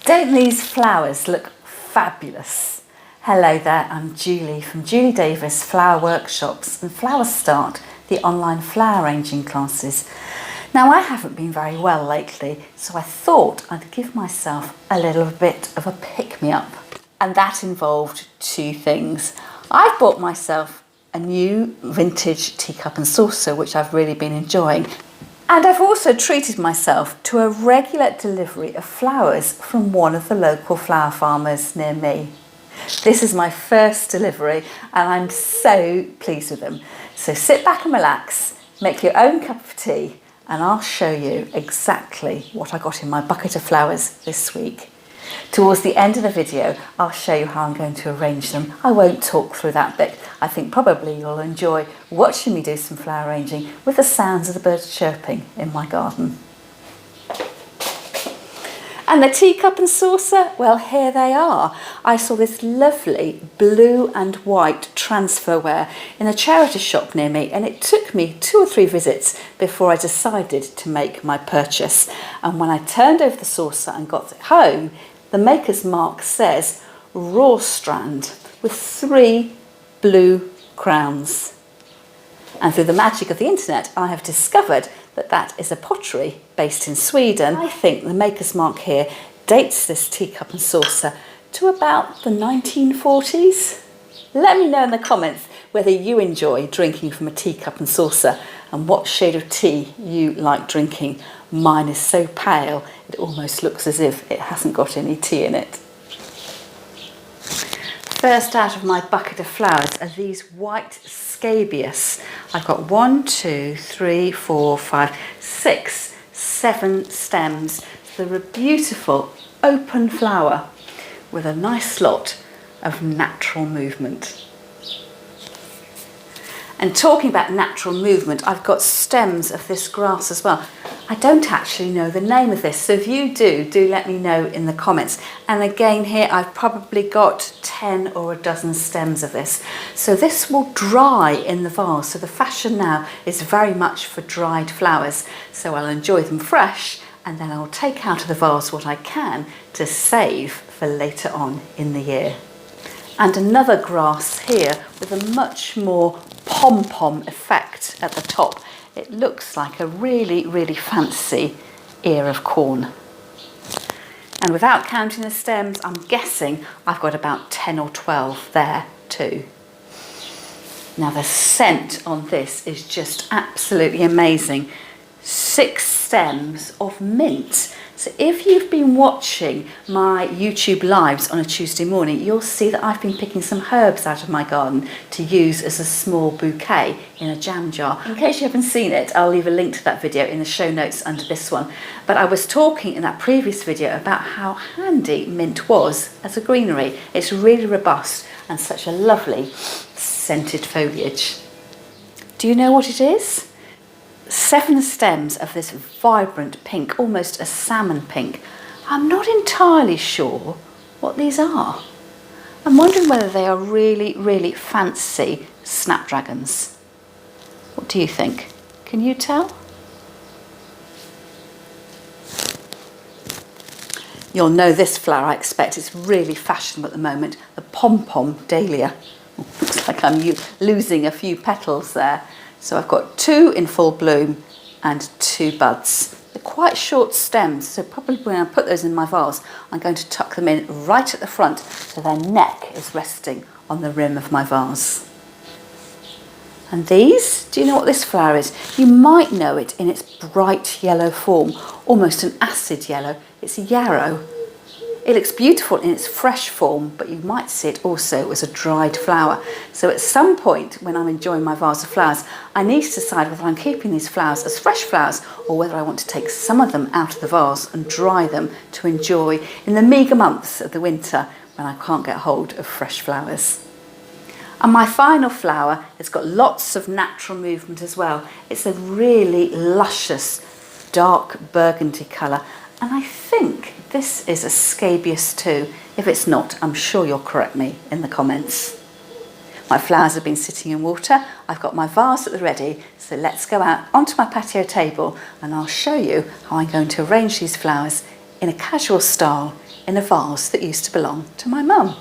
Don't these flowers look fabulous? Hello there, I'm Julie from Julie Davis Flower Workshops and Flower Start, the online flower arranging classes. Now I haven't been very well lately, so I thought I'd give myself a little bit of a pick-me-up. And that involved two things. I've bought myself a new vintage teacup and saucer, which I've really been enjoying. And I've also treated myself to a regular delivery of flowers from one of the local flower farmers near me. This is my first delivery and I'm so pleased with them. So sit back and relax, make your own cup of tea, and I'll show you exactly what I got in my bucket of flowers this week. Towards the end of the video, I'll show you how I'm going to arrange them. I won't talk through that bit. I think probably you'll enjoy watching me do some flower arranging with the sounds of the birds chirping in my garden. And the teacup and saucer, well, here they are. I saw this lovely blue and white transferware in a charity shop near me, and it took me 2 or 3 visits before I decided to make my purchase. And when I turned over the saucer and got it home, the maker's mark says raw strand with 3 blue crowns. And through the magic of the internet, I have discovered that that is a pottery based in Sweden. I think the maker's mark here dates this teacup and saucer to about the 1940s. Let me know in the comments whether you enjoy drinking from a teacup and saucer and what shade of tea you like drinking. Mine is so pale, it almost looks as if it hasn't got any tea in it. First out of my bucket of flowers are these white scabious. I've got 1, 2, 3, 4, 5, 6, 7 stems. So they're a beautiful open flower with a nice lot of natural movement. And talking about natural movement, I've got stems of this grass as well. I don't actually know the name of this, so if you do let me know in the comments. And again here, I've probably got 10 or a dozen stems of this. So this will dry in the vase. So the fashion now is very much for dried flowers. So I'll enjoy them fresh, and then I'll take out of the vase what I can to save for later on in the year. And another grass here with a much more pom-pom effect at the top. It looks like a really, really fancy ear of corn. And without counting the stems, I'm guessing I've got about 10 or 12 there too. Now the scent on this is just absolutely amazing. 6 stems of mint. So if you've been watching my YouTube lives on a Tuesday morning, you'll see that I've been picking some herbs out of my garden to use as a small bouquet in a jam jar. In case you haven't seen it, I'll leave a link to that video in the show notes under this one. But I was talking in that previous video about how handy mint was as a greenery. It's really robust and such a lovely scented foliage. Do you know what it is? 7 stems of this vibrant pink, almost a salmon pink. I'm not entirely sure what these are. I'm wondering whether they are really, really fancy snapdragons. What do you think? Can you tell? You'll know this flower, I expect. It's really fashionable at the moment. The pom-pom dahlia. Looks like I'm losing a few petals there. So I've got 2 in full bloom and 2 buds. They're quite short stems, so probably when I put those in my vase, I'm going to tuck them in right at the front so their neck is resting on the rim of my vase. And these, do you know what this flower is? You might know it in its bright yellow form, almost an acid yellow. It's a yarrow. It looks beautiful in its fresh form, but you might see it also as a dried flower. So at some point when I'm enjoying my vase of flowers, I need to decide whether I'm keeping these flowers as fresh flowers or whether I want to take some of them out of the vase and dry them to enjoy in the meagre months of the winter when I can't get hold of fresh flowers. And my final flower has got lots of natural movement as well. It's a really luscious dark burgundy colour, and I think this is a scabious too. If it's not, I'm sure you'll correct me in the comments. My flowers have been sitting in water. I've got my vase at the ready, so let's go out onto my patio table and I'll show you how I'm going to arrange these flowers in a casual style in a vase that used to belong to my mum.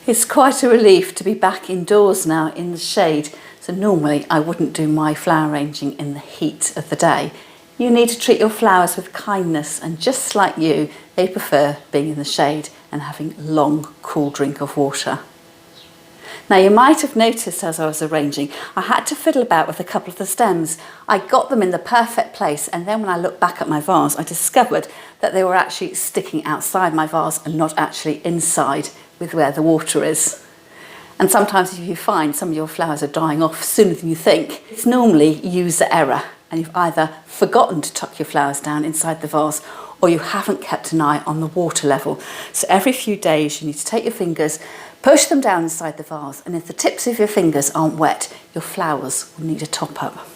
It's quite a relief to be back indoors now in the shade. So normally I wouldn't do my flower arranging in the heat of the day. You need to treat your flowers with kindness, and just like you, they prefer being in the shade and having a long, cool drink of water. Now you might have noticed as I was arranging, I had to fiddle about with a couple of the stems. I got them in the perfect place, and then when I looked back at my vase, I discovered that they were actually sticking outside my vase and not actually inside with where the water is. And sometimes if you find some of your flowers are dying off sooner than you think, it's normally user error, and you've either forgotten to tuck your flowers down inside the vase, or you haven't kept an eye on the water level. So every few days you need to take your fingers, push them down inside the vase, and if the tips of your fingers aren't wet, your flowers will need a top up.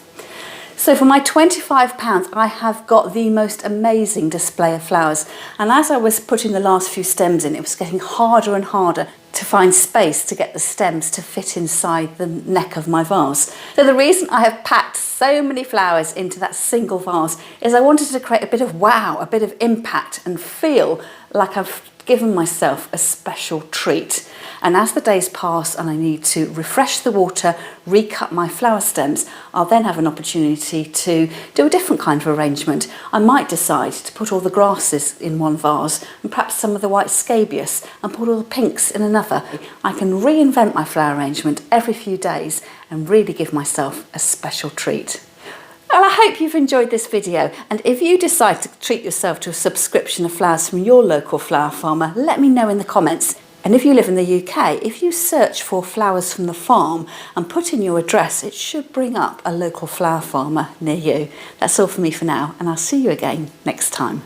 So for my £25, I have got the most amazing display of flowers. And as I was putting the last few stems in, it was getting harder and harder to find space to get the stems to fit inside the neck of my vase. So the reason I have packed so many flowers into that single vase is I wanted to create a bit of wow, a bit of impact, and feel like I've given myself a special treat. And as the days pass and I need to refresh the water, recut my flower stems, I'll then have an opportunity to do a different kind of arrangement. I might decide to put all the grasses in one vase and perhaps some of the white scabious, and put all the pinks in another. I can reinvent my flower arrangement every few days and really give myself a special treat. Well, I hope you've enjoyed this video, and if you decide to treat yourself to a subscription of flowers from your local flower farmer, let me know in the comments. And if you live in the UK, if you search for flowers from the farm and put in your address, it should bring up a local flower farmer near you. That's all for me for now, and I'll see you again next time.